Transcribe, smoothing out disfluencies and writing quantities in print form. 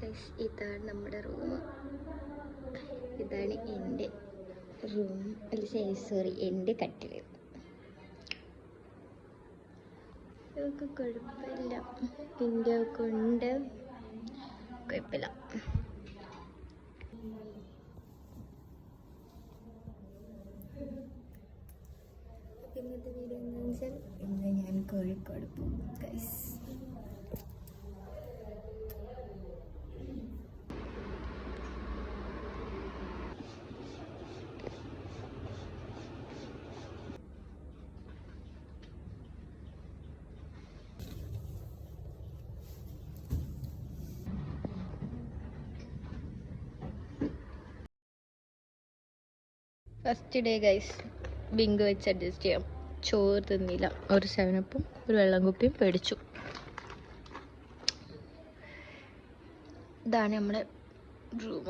Guys ഇതാണ് നമ്മുടെ room. ഇതാണ് എൻ്റെ റൂം. അല്ല സോറി, എൻ്റെ കട്ടിൽ. ഇതൊക്കെ കുഴപ്പമില്ല, വിൻഡോ കൊണ്ട് കുഴപ്പമില്ല. ഇന്നത്തെ വീഡിയോ എന്താണെന്ന് വെച്ചാൽ ഇന്ന് ഞാൻ കോഴിക്കോട് പോകും ഗൈസ്. ഫസ്റ്റ് ഡേ ഗൈസ്, ബിങ്ക് വെച്ച് അഡ്ജസ്റ്റ് ചെയ്യാം. ചോറ് തിന്നില്ല, ഒരു 7-അപ്പും ഒരു വെള്ളം കുപ്പിയും മേടിച്ചു. ഇതാണ് നമ്മുടെ റൂം.